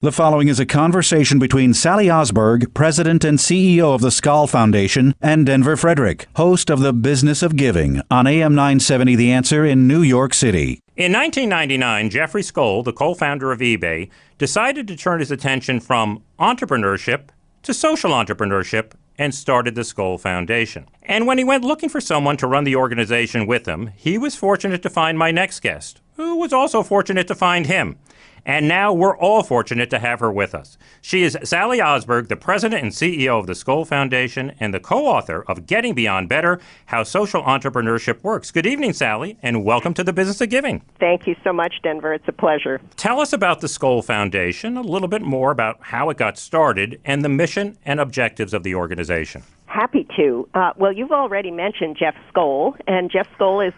The following is a conversation between Sally Osberg, President and CEO of the Skoll Foundation, and Denver Frederick, host of The Business of Giving on AM 970 The Answer in New York City. In 1999, Jeffrey Skoll, the co-founder of eBay, decided to turn his attention from entrepreneurship to social entrepreneurship and started the Skoll Foundation. And when he went looking for someone to run the organization with him, he was fortunate to find my next guest, who was also fortunate to find him. And now we're all fortunate to have her with us. She is Sally Osberg, the president and CEO of the Skoll Foundation and the co-author of Getting Beyond Better, How Social Entrepreneurship Works. Good evening, Sally, and welcome to The Business of Giving. Thank you so much, Denver. It's a pleasure. Tell us about the Skoll Foundation, a little bit more about how it got started and the mission and objectives of the organization. Happy to. Well, you've already mentioned Jeff Skoll, and Jeff Skoll is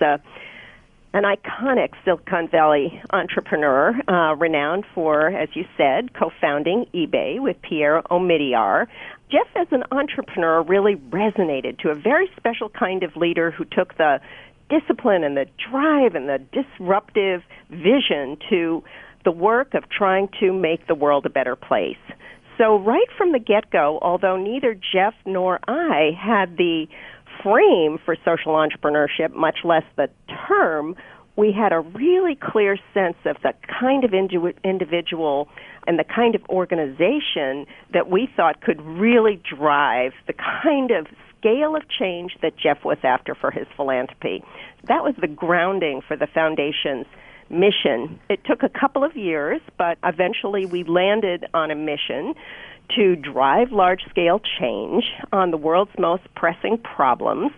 an iconic Silicon Valley entrepreneur, renowned for, as you said, co-founding eBay with Pierre Omidyar. Jeff, as an entrepreneur, really resonated to a very special kind of leader who took the discipline and the drive and the disruptive vision to the work of trying to make the world a better place. So right from the get-go, although neither Jeff nor I had the frame for social entrepreneurship, much less the term, we had a really clear sense of the kind of individual and the kind of organization that we thought could really drive the kind of scale of change that Jeff was after for his philanthropy. That was the grounding for the foundation's mission. It took a couple of years, but eventually we landed on a mission to drive large-scale change on the world's most pressing problems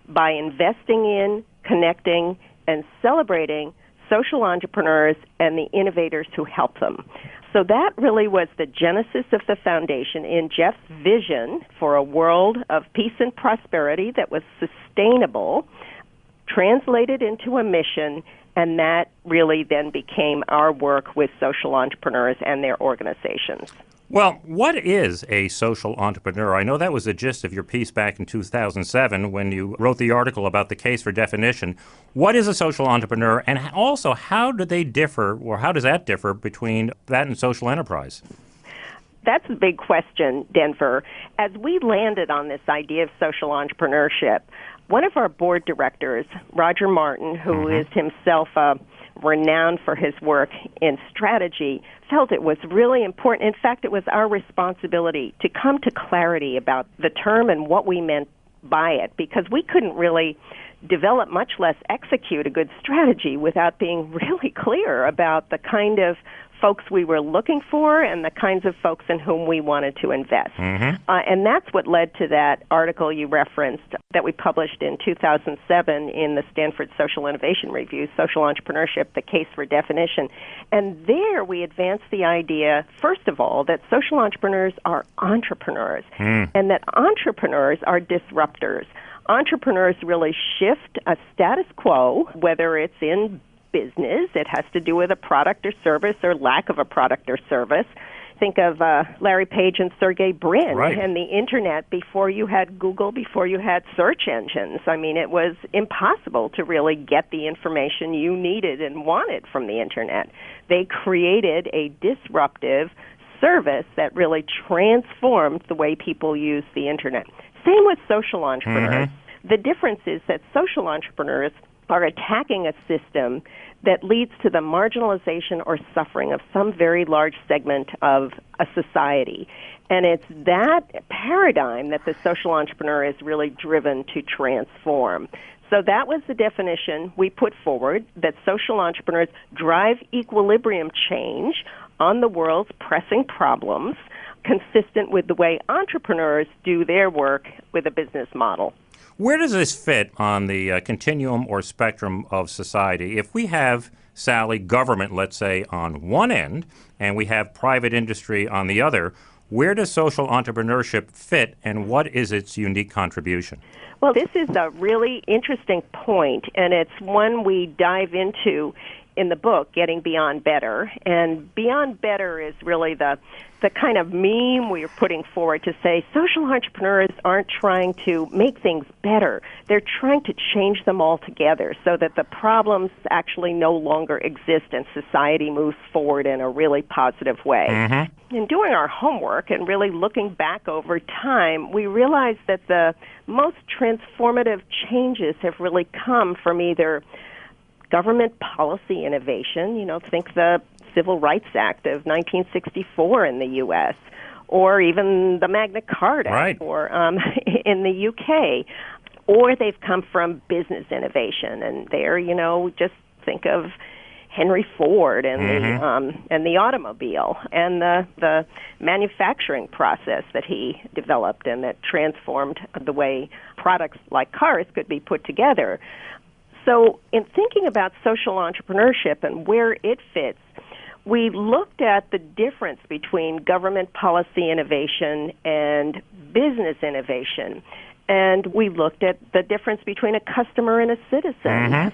by investing in, connecting, and celebrating social entrepreneurs and the innovators who help them. So that really was the genesis of the foundation in Jeff's vision for a world of peace and prosperity that was sustainable, translated into a mission, and that really then became our work with social entrepreneurs and their organizations. Well, what is a social entrepreneur? I know that was the gist of your piece back in 2007 when you wrote the article about the case for definition. What is a social entrepreneur, and also how do they differ, or how does that differ between that and social enterprise? That's a big question, Denver. As we landed on this idea of social entrepreneurship, one of our board directors, Roger Martin, who is himself renowned for his work in strategy, felt it was really important. In fact, it was our responsibility to come to clarity about the term and what we meant by it, because we couldn't really develop, much less execute a good strategy without being really clear about the kind of folks we were looking for and the kinds of folks in whom we wanted to invest. And that's what led to that article you referenced that we published in 2007 in the Stanford Social Innovation Review, Social Entrepreneurship, The Case for Definition. And there we advanced the idea, first of all, that social entrepreneurs are entrepreneurs and that entrepreneurs are disruptors. Entrepreneurs really shift a status quo, whether it's in business, it has to do with a product or service or lack of a product or service. Think of Larry Page and Sergey Brin and the Internet before you had Google, before you had search engines. I mean, it was impossible to really get the information you needed and wanted from the Internet. They created a disruptive service that really transformed the way people use the Internet. Same with social entrepreneurs. The difference is that social entrepreneurs are attacking a system that leads to the marginalization or suffering of some very large segment of a society. And it's that paradigm that the social entrepreneur is really driven to transform. So that was the definition we put forward, that social entrepreneurs drive equilibrium change on the world's pressing problems, consistent with the way entrepreneurs do their work with a business model. Where does this fit on the continuum or spectrum of society? If we have, Sally, government, let's say, on one end, and we have private industry on the other, where does social entrepreneurship fit, and what is its unique contribution? Well, this is a really interesting point, and it's one we dive into in the book, Getting Beyond Better. And Beyond Better is really the kind of meme we're putting forward to say social entrepreneurs aren't trying to make things better. They're trying to change them altogether so that the problems actually no longer exist and society moves forward in a really positive way. Mm-hmm. In doing our homework and really looking back over time, we realized that the most transformative changes have really come from either government policy innovation, think the Civil Rights Act of 1964 in the U.S., or even the Magna Carta, right, or in the U.K., or they've come from business innovation. And there, just think of Henry Ford and the automobile and the manufacturing process that he developed and that transformed the way products like cars could be put together. So in thinking about social entrepreneurship and where it fits, we looked at the difference between government policy innovation and business innovation. And we looked at the difference between a customer and a citizen.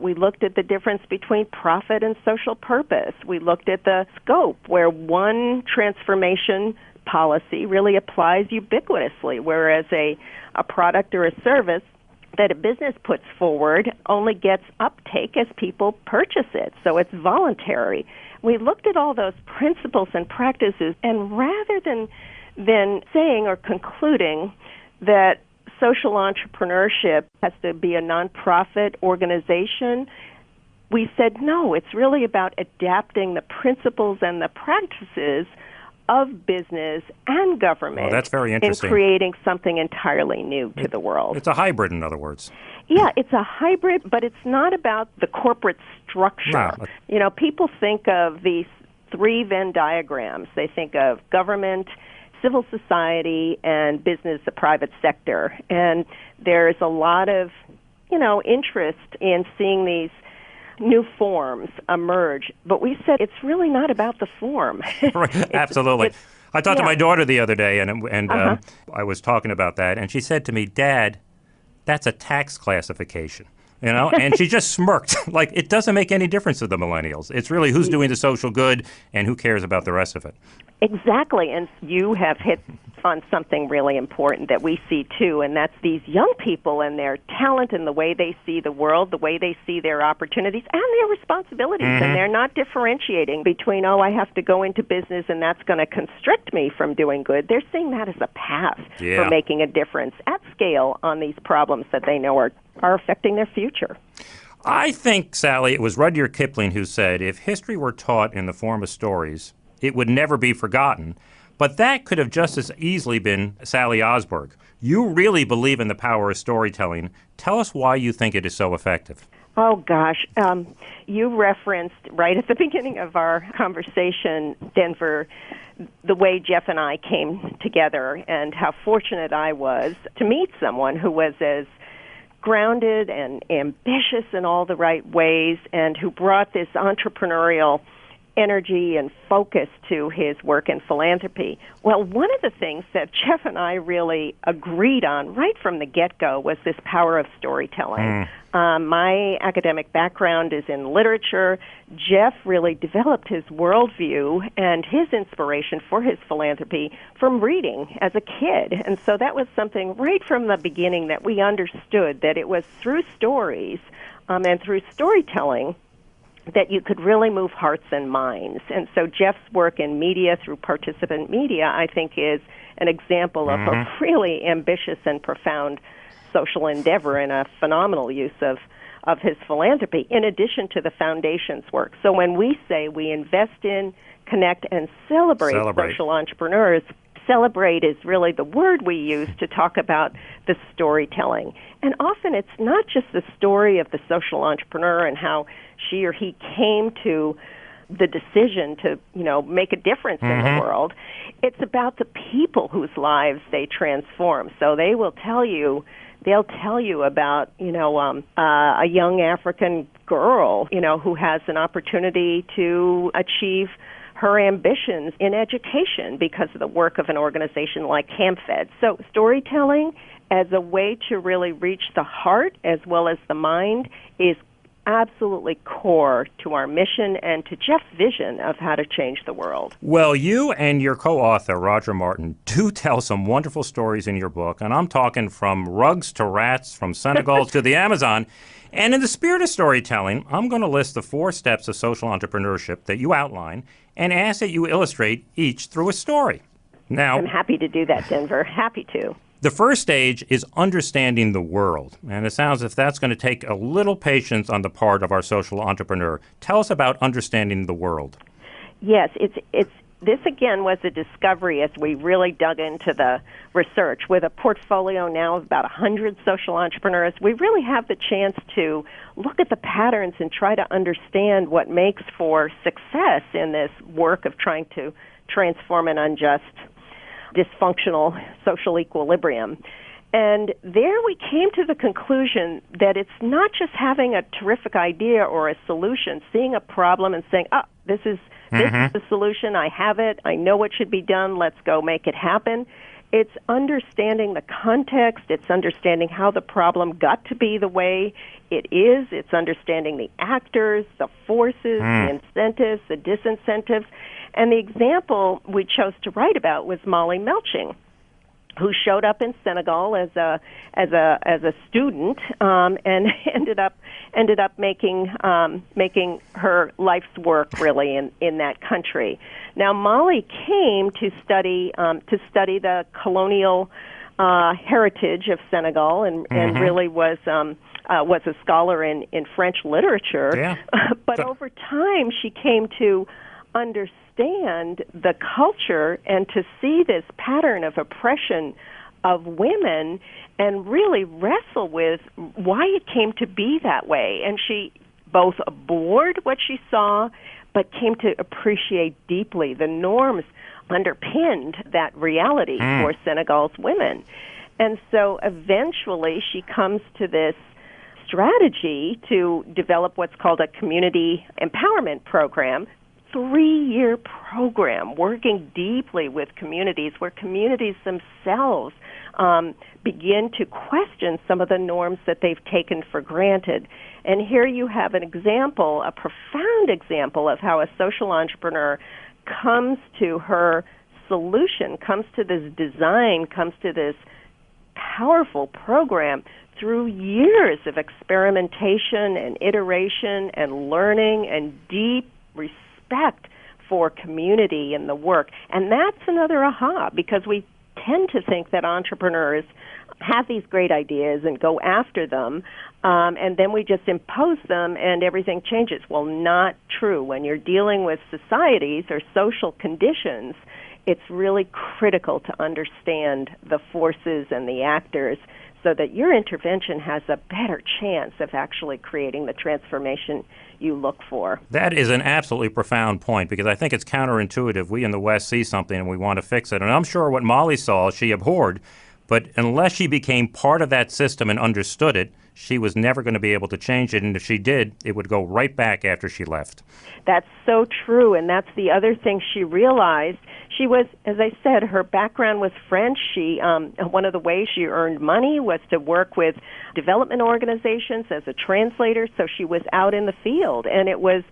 We looked at the difference between profit and social purpose. We looked at the scope where one transformation policy really applies ubiquitously, whereas a product or a service that a business puts forward only gets uptake as people purchase it, so it's voluntary. We looked at all those principles and practices, and rather than saying or concluding that social entrepreneurship has to be a nonprofit organization, we said, no, it's really about adapting the principles and the practices of business and government. Oh, that's very interesting. In creating something entirely new to the world. It's a hybrid, in other words. Yeah, it's a hybrid, but it's not about the corporate structure. No. People think of these three Venn diagrams. They think of government, civil society, and business, the private sector. And there's a lot of, interest in seeing these new forms emerge. But we said it's really not about the form. Right, absolutely. I talked to my daughter the other day, and I was talking about that, and she said to me, Dad, that's a tax classification. And she just smirked. Like, it doesn't make any difference to the millennials. It's really who's doing the social good and who cares about the rest of it. Exactly, and you have hit on something really important that we see too, and that's these young people and their talent and the way they see the world, the way they see their opportunities and their responsibilities, and they're not differentiating between, I have to go into business and that's going to constrict me from doing good. They're seeing that as a path for making a difference at scale on these problems that they know are affecting their future. I think, Sally, it was Rudyard Kipling who said, if history were taught in the form of stories, it would never be forgotten. But that could have just as easily been Sally Osberg. You really believe in the power of storytelling. Tell us why you think it is so effective. Oh, gosh. You referenced right at the beginning of our conversation, Denver, the way Jeff and I came together and how fortunate I was to meet someone who was as grounded and ambitious in all the right ways and who brought this entrepreneurial energy and focus to his work in philanthropy. Well, one of the things that Jeff and I really agreed on right from the get-go was this power of storytelling. My academic background is in literature. Jeff really developed his worldview and his inspiration for his philanthropy from reading as a kid. And so that was something right from the beginning that we understood, that it was through stories and through storytelling that you could really move hearts and minds. And so Jeff's work in media through participant media, I think, is an example of a really ambitious and profound social endeavor and a phenomenal use of his philanthropy, in addition to the foundation's work. So when we say we invest in, connect, and celebrate social entrepreneurs, celebrate is really the word we use to talk about the storytelling. And often it's not just the story of the social entrepreneur and how she or he came to the decision to, make a difference in the world. It's about the people whose lives they transform. So they'll tell you about, a young African girl, who has an opportunity to achieve her ambitions in education because of the work of an organization like HampFed. So storytelling as a way to really reach the heart as well as the mind is absolutely core to our mission and to Jeff's vision of how to change the world. Well, you and your co-author, Roger Martin, do tell some wonderful stories in your book, and I'm talking from rugs to rats, from Senegal to the Amazon. And in the spirit of storytelling, I'm going to list the 4 steps of social entrepreneurship that you outline and ask that you illustrate each through a story. Now, I'm happy to do that, Denver. Happy to. the first stage is understanding the world, and it sounds as if that's going to take a little patience on the part of our social entrepreneur. Tell us about understanding the world. Yes, this again was a discovery as we really dug into the research. With a portfolio now of about 100 social entrepreneurs, we really have the chance to look at the patterns and try to understand what makes for success in this work of trying to transform an unjust, dysfunctional social equilibrium. And there we came to the conclusion that it's not just having a terrific idea or a solution, seeing a problem and saying, oh, this is the solution, I have it, I know what should be done, let's go make it happen. It's understanding the context, it's understanding how the problem got to be the way it is, it's understanding the actors, the forces, the incentives, the disincentives. And the example we chose to write about was Molly Melching, who showed up in Senegal as a student and ended up making her life's work really in that country. Now Molly came to study the colonial heritage of Senegal and really was a scholar in French literature. Yeah. But over time she came to understand the culture and to see this pattern of oppression of women and really wrestle with why it came to be that way. And she both abhorred what she saw, but came to appreciate deeply the norms underpinned that reality for Senegal's women. And so eventually she comes to this strategy to develop what's called a community empowerment program, 3-year program working deeply with communities where communities themselves begin to question some of the norms that they've taken for granted. And here you have an example, a profound example of how a social entrepreneur comes to her solution, comes to this design, comes to this powerful program through years of experimentation and iteration and learning and deep respect for community and the work. And that's another aha, because we tend to think that entrepreneurs have these great ideas and go after them, and then we just impose them and everything changes. Well, not true. When you're dealing with societies or social conditions, it's really critical to understand the forces and the actors so that your intervention has a better chance of actually creating the transformation you look for. That is an absolutely profound point, because I think it's counterintuitive. We in the West see something and we want to fix it. And I'm sure what Molly saw, she abhorred, but unless she became part of that system and understood it, she was never going to be able to change it. And if she did, it would go right back after she left. That's so true, and that's the other thing she realized. She was, as I said, her background was French. She, one of the ways she earned money was to work with development organizations as a translator, so she was out in the field, and it was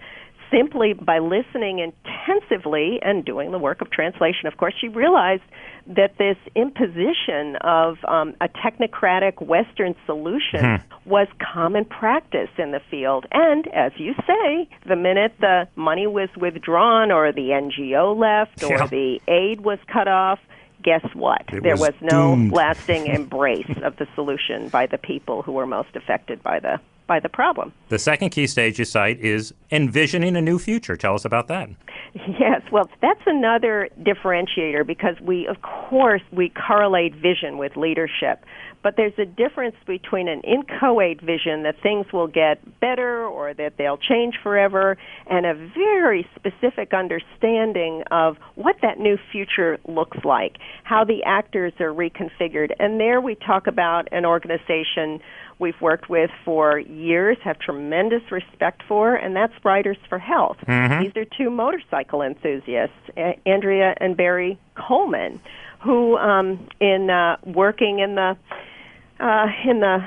simply by listening intensively and doing the work of translation. Of course, she realized that this imposition of a technocratic Western solution was common practice in the field. And, as you say, the minute the money was withdrawn or the NGO left or the aid was cut off, guess what? There was no lasting embrace of the solution by the people who were most affected by the problem. The second key stage you cite is envisioning a new future. Tell us about that. Yes, well, that's another differentiator because we correlate vision with leadership. But there's a difference between an inchoate vision that things will get better or that they'll change forever and a very specific understanding of what that new future looks like, how the actors are reconfigured. And there we talk about an organization we've worked with for years, have tremendous respect for, and that's Riders for Health. These are two motorcycle enthusiasts, Andrea and Barry Coleman, who, in working in the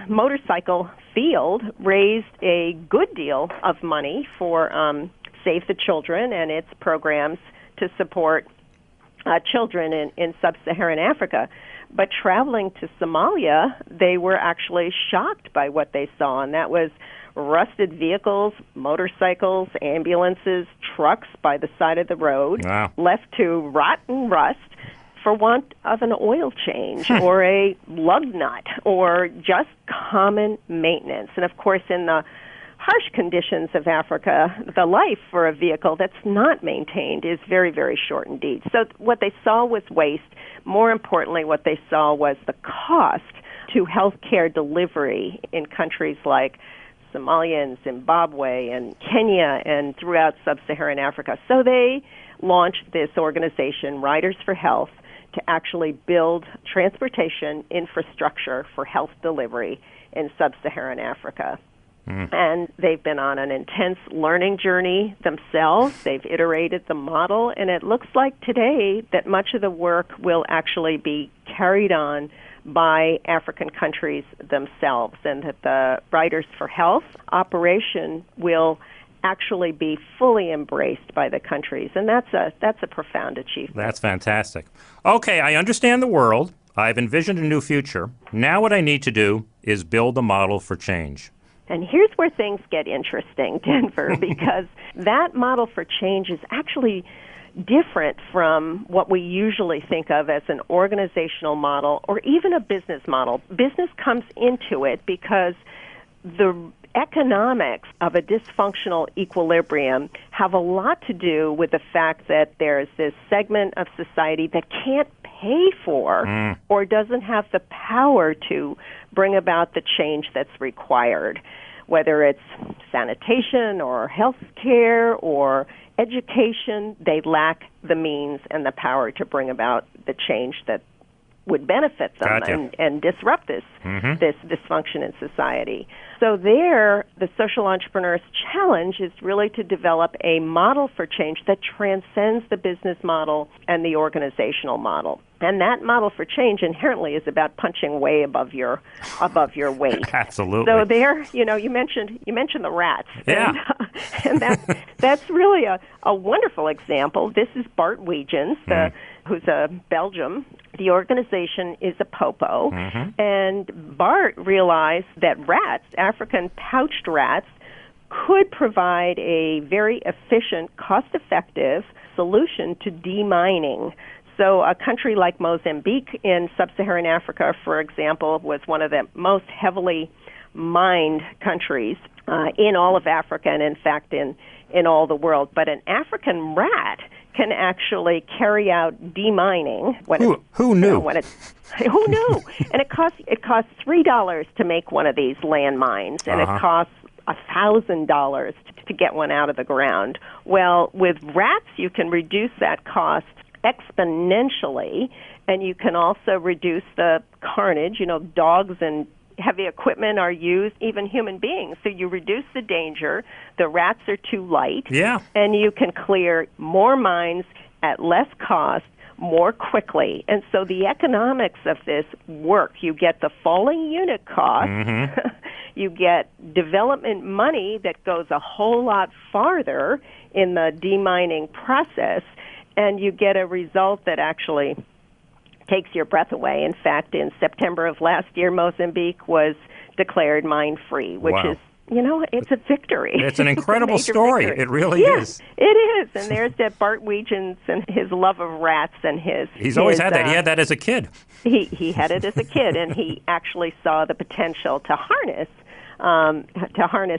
motorcycle field raised a good deal of money for Save the Children and its programs to support children in sub-Saharan Africa. But traveling to Somalia, they were actually shocked by what they saw, and that was rusted vehicles, motorcycles, ambulances, trucks by the side of the road, wow, left to rot and rust for want of an oil change or a lug nut or just common maintenance. And, of course, in the harsh conditions of Africa, the life for a vehicle that's not maintained is very, very short indeed. So what they saw was waste. More importantly, what they saw was the cost to healthcare delivery in countries like Somalia and Zimbabwe and Kenya and throughout sub-Saharan Africa. So they launched this organization, Riders for Health, to actually build transportation infrastructure for health delivery in sub-Saharan Africa. And they've been on an intense learning journey themselves. They've iterated the model, and it looks like today that much of the work will actually be carried on by African countries themselves, and that the Riders for Health operation will actually be fully embraced by the countries, and that's a profound achievement. That's fantastic. Okay, I understand the world. I've envisioned a new future. Now what I need to do is build a model for change. And here's where things get interesting, Denver, because that model for change is actually different from what we usually think of as an organizational model or even a business model. Business comes into it because the economics of a dysfunctional equilibrium have a lot to do with the fact that there's this segment of society that can't pay for or doesn't have the power to bring about the change that's required, whether it's sanitation or health care or education. They lack the means and the power to bring about the change that would benefit them and disrupt this dysfunction in society. So there, the social entrepreneur's challenge is really to develop a model for change that transcends the business model and the organizational model. And that model for change inherently is about punching way above your weight. Absolutely. So there, you mentioned the rats. Yeah. And that's really a wonderful example. This is Bart Wegens, who's a Belgium. The organization is a popo, and Bart realized that rats, African pouched rats, could provide a very efficient, cost-effective solution to demining. So a country like Mozambique in sub-Saharan Africa, for example, was one of the most heavily mined countries in all of Africa and, in fact, in all the world. But an African rat can actually carry out demining. Who knew? Who knew? And it costs $3 to make one of these landmines, and it costs $1,000 to get one out of the ground. Well, with rats, you can reduce that cost exponentially, and you can also reduce the carnage. Dogs and heavy equipment are used, even human beings. So you reduce the danger. The rats are too light. Yeah. And you can clear more mines at less cost more quickly. And so the economics of this work, you get the falling unit cost, you get development money that goes a whole lot farther in the demining process, and you get a result that actually takes your breath away. In fact, in September of last year, Mozambique was declared mine-free, which is, it's a victory. It's an incredible story. Victory. It really is. It is. And there's that Bart Wegens and his love of rats and He's always had that. He had that as a kid. He had it as a kid, and he actually saw the potential to harness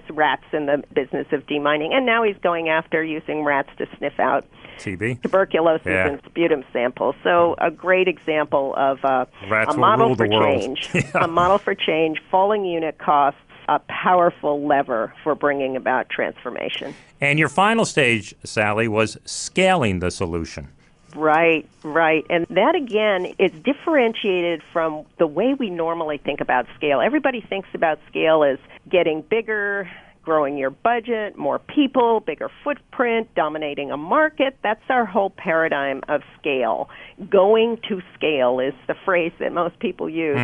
rats in the business of demining. And now he's going after using rats to sniff out TB, tuberculosis in sputum samples. So a great example of a model for change, a model for change, falling unit costs, a powerful lever for bringing about transformation. And your final stage, Sally, was scaling the solution. Right. And that, again, is differentiated from the way we normally think about scale. Everybody thinks about scale as getting bigger, growing your budget, more people, bigger footprint, dominating a market. That's our whole paradigm of scale. Going to scale is the phrase that most people use.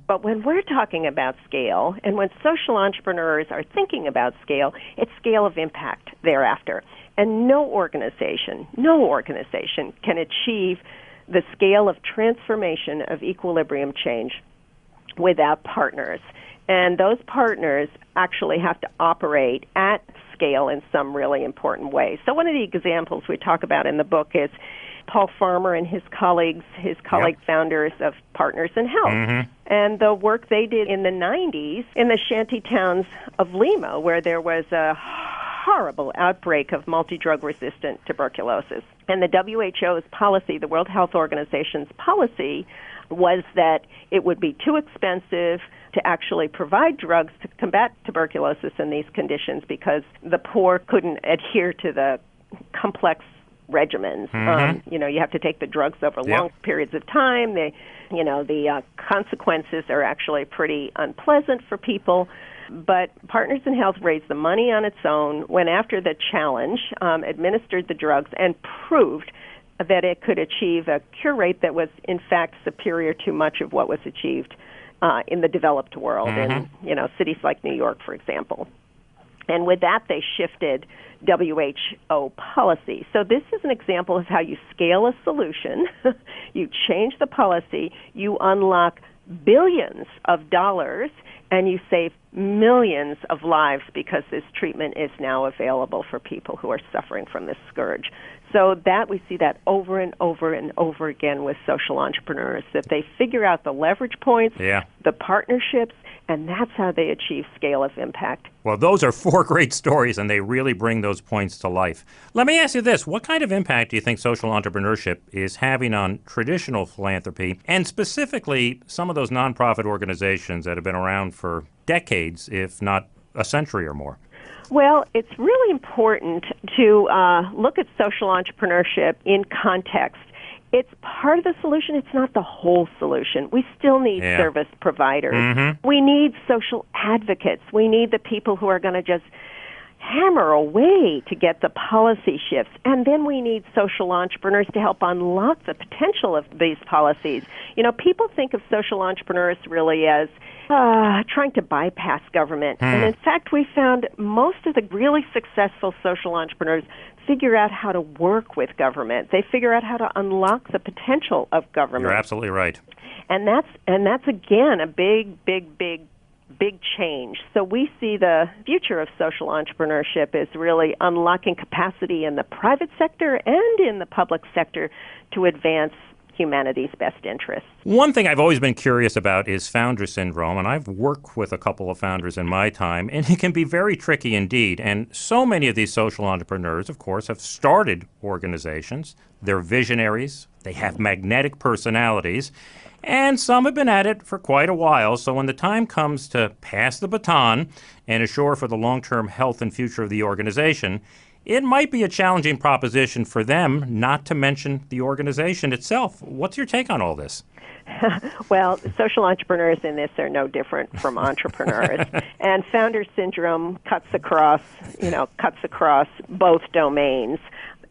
But when we're talking about scale, and when social entrepreneurs are thinking about scale, it's scale of impact thereafter. And no organization can achieve the scale of transformation of equilibrium change without partners. And those partners actually have to operate at scale in some really important ways. So one of the examples we talk about in the book is Paul Farmer and his colleague founders of Partners in Health, and the work they did in the 90s in the shanty towns of Lima, where there was a horrible outbreak of multi-drug resistant tuberculosis. And the WHO's policy, the World Health Organization's policy, was that it would be too expensive to actually provide drugs to combat tuberculosis in these conditions because the poor couldn't adhere to the complex regimens. You have to take the drugs over long periods of time. The consequences are actually pretty unpleasant for people. But Partners in Health raised the money on its own, went after the challenge, administered the drugs, and proved that it could achieve a cure rate that was, in fact, superior to much of what was achieved in the developed world, in cities like New York, for example. And with that, they shifted WHO policy. So this is an example of how you scale a solution, you change the policy, you unlock billions of dollars, and you save millions of lives because this treatment is now available for people who are suffering from this scourge. So that we see that over and over and over again with social entrepreneurs, that they figure out the leverage points, the partnerships, and that's how they achieve scale of impact. Well, those are 4 great stories, and they really bring those points to life. Let me ask you this. What kind of impact do you think social entrepreneurship is having on traditional philanthropy, and specifically some of those nonprofit organizations that have been around for decades, if not a century or more? Well, it's really important to look at social entrepreneurship in context. It's part of the solution. It's not the whole solution. We still need service providers. We need social advocates. We need the people who are going to just hammer away to get the policy shifts. And then we need social entrepreneurs to help unlock the potential of these policies. People think of social entrepreneurs really as trying to bypass government. And in fact, we found most of the really successful social entrepreneurs figure out how to work with government. They figure out how to unlock the potential of government. You're absolutely right. And that's again a big change. So we see the future of social entrepreneurship is really unlocking capacity in the private sector and in the public sector to advance humanity's best interests. One thing I've always been curious about is founder syndrome, and I've worked with a couple of founders in my time, and it can be very tricky indeed. And so many of these social entrepreneurs, of course, have started organizations. They're visionaries. They have magnetic personalities. And some have been at it for quite a while. So when the time comes to pass the baton and assure for the long-term health and future of the organization, it might be a challenging proposition for them, not to mention the organization itself. What's your take on all this? Well, social entrepreneurs in this are no different from entrepreneurs. And founder syndrome cuts across both domains.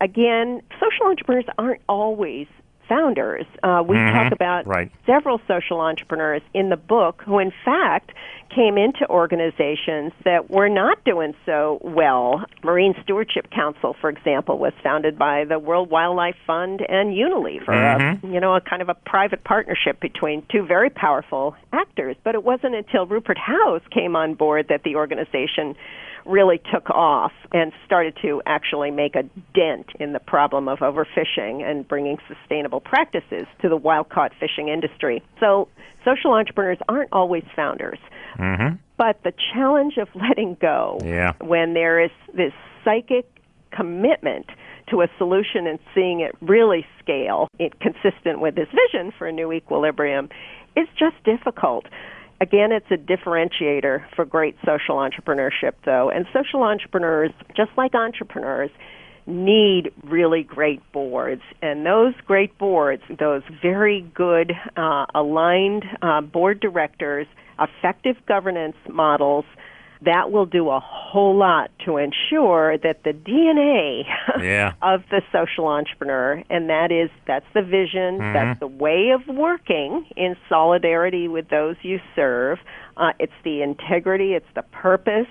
Again, social entrepreneurs aren't always founders. We talk about several social entrepreneurs in the book who, in fact, came into organizations that were not doing so well. Marine Stewardship Council, for example, was founded by the World Wildlife Fund and Unilever, a kind of a private partnership between two very powerful actors. But it wasn't until Rupert House came on board that the organization really took off and started to actually make a dent in the problem of overfishing and bringing sustainable practices to the wild-caught fishing industry. So social entrepreneurs aren't always founders. But the challenge of letting go when there is this psychic commitment to a solution and seeing it really scale, consistent with this vision for a new equilibrium, is just difficult. Again, it's a differentiator for great social entrepreneurship, though. And social entrepreneurs, just like entrepreneurs, need really great boards. And those great boards, those very good aligned board directors, effective governance models, that will do a whole lot to ensure that the DNA of the social entrepreneur, and that's the vision, that's the way of working in solidarity with those you serve, it's the integrity, it's the purpose,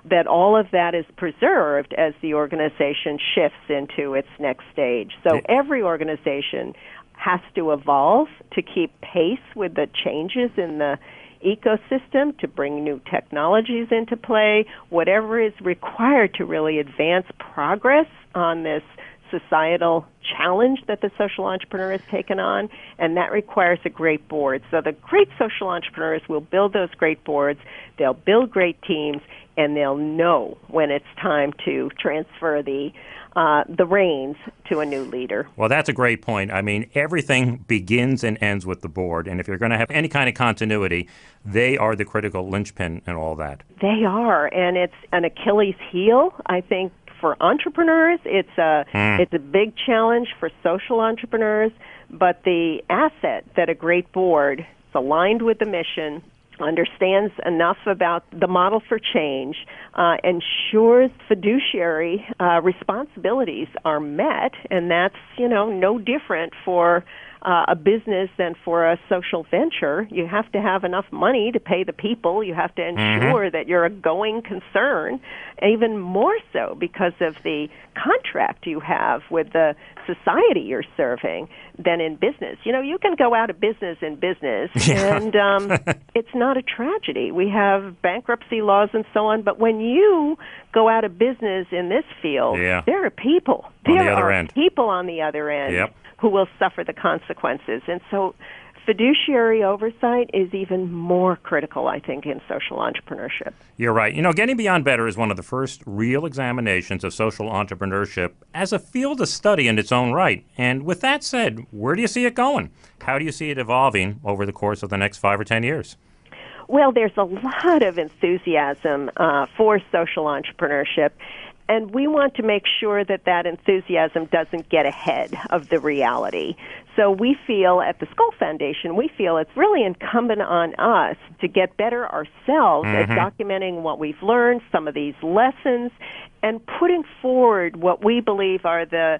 that all of that is preserved as the organization shifts into its next stage. So every organization has to evolve to keep pace with the changes in the ecosystem, to bring new technologies into play, whatever is required to really advance progress on this societal challenge that the social entrepreneur has taken on, and that requires a great board. So the great social entrepreneurs will build those great boards, they'll build great teams, and they'll know when it's time to transfer the reins to a new leader. Well, that's a great point. I mean, everything begins and ends with the board, and if you're going to have any kind of continuity, they are the critical linchpin in all that. They are, and it's an Achilles heel, I think, for entrepreneurs. It's a big challenge for social entrepreneurs, but the asset that a great board is aligned with the mission, understands enough about the model for change, ensures fiduciary responsibilities are met, and that's, no different for a business than for a social venture. You have to have enough money to pay the people. You have to ensure that you're a going concern, even more so because of the contract you have with the society you're serving than in business. You can go out of business in business, and it's not a tragedy. We have bankruptcy laws and so on, but when you go out of business in this field, there are people. People on the other end who will suffer the consequences. And so fiduciary oversight is even more critical, I think, in social entrepreneurship. You're right. Getting Beyond Better is one of the first real examinations of social entrepreneurship as a field of study in its own right. And with that said, where do you see it going? How do you see it evolving over the course of the next 5 or 10 years? Well, there's a lot of enthusiasm for social entrepreneurship, and we want to make sure that enthusiasm doesn't get ahead of the reality. So we feel at the Skoll Foundation, it's really incumbent on us to get better ourselves at documenting what we've learned, some of these lessons, and putting forward what we believe are the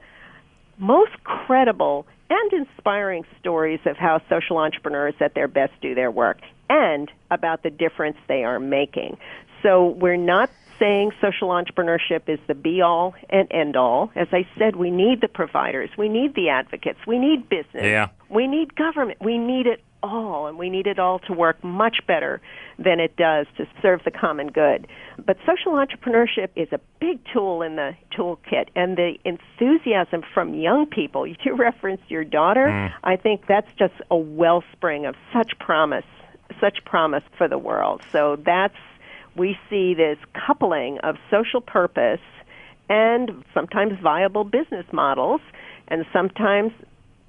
most credible and inspiring stories of how social entrepreneurs at their best do their work and about the difference they are making. So we're not saying social entrepreneurship is the be-all and end-all. As I said, we need the providers, we need the advocates, we need business, we need government, we need it all, and we need it all to work much better than it does to serve the common good. But social entrepreneurship is a big tool in the toolkit, and the enthusiasm from young people, you referenced your daughter, I think that's just a wellspring of such promise for the world. So we see this coupling of social purpose and sometimes viable business models and sometimes,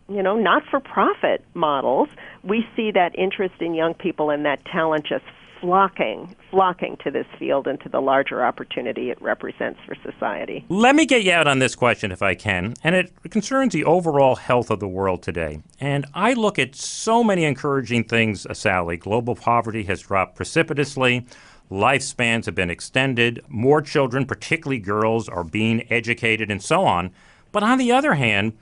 not-for-profit models. We see that interest in young people and that talent just flocking to this field and to the larger opportunity it represents for society. Let me get you out on this question if I can, and it concerns the overall health of the world today. And I look at so many encouraging things, Sally. Global poverty has dropped precipitously. Lifespans have been extended. More children, particularly girls, are being educated and so on. But on the other hand,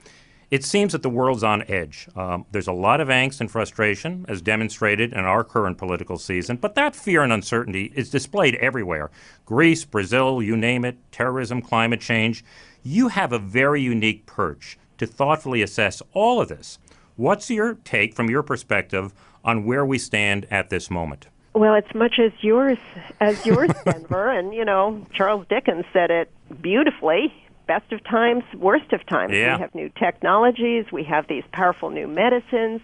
it seems that the world's on edge. There's a lot of angst and frustration, as demonstrated in our current political season, but that fear and uncertainty is displayed everywhere. Greece, Brazil, you name it, terrorism, climate change. You have a very unique perch to thoughtfully assess all of this. What's your take from your perspective on where we stand at this moment? Well, it's much as yours, Denver. And, Charles Dickens said it beautifully. Best of times, worst of times. Yeah. We have new technologies. We have these powerful new medicines.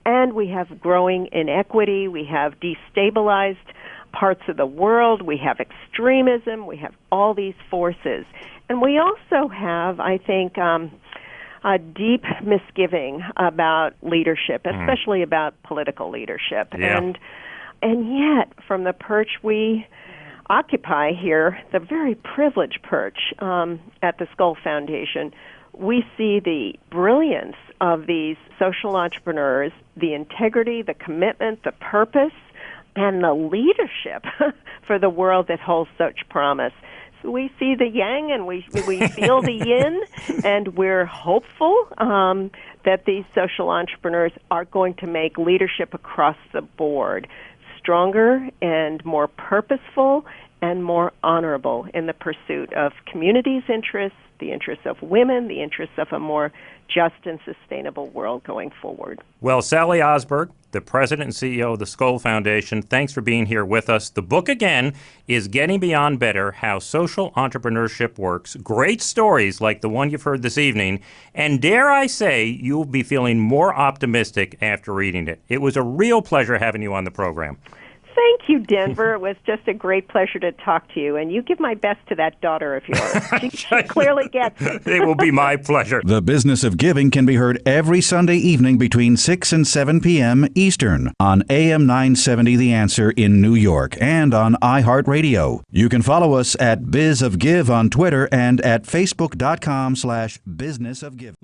And we have growing inequity. We have destabilized parts of the world. We have extremism. We have all these forces. And we also have, I think, a deep misgiving about leadership, especially about political leadership. Yeah. And yet, from the perch we occupy here, the very privileged perch at the Skoll Foundation, we see the brilliance of these social entrepreneurs, the integrity, the commitment, the purpose, and the leadership for the world that holds such promise. So we see the yang and we feel the yin, and we're hopeful that these social entrepreneurs are going to make leadership across the board stronger and more purposeful and more honorable in the pursuit of communities' interests, the interests of women, the interests of a more just and sustainable world going forward. Well, Sally Osberg, the president and CEO of the Skoll Foundation, thanks for being here with us. The book, again, is Getting Beyond Better, How Social Entrepreneurship Works. Great stories like the one you've heard this evening. And dare I say, you'll be feeling more optimistic after reading it. It was a real pleasure having you on the program. Thank you, Denver. It was just a great pleasure to talk to you. And you give my best to that daughter of yours. She clearly gets it. It will be my pleasure. The Business of Giving can be heard every Sunday evening between 6 and 7 p.m. Eastern on AM 970 The Answer in New York and on iHeartRadio. You can follow us at Biz of Give on Twitter and at Facebook.com/businessofgive.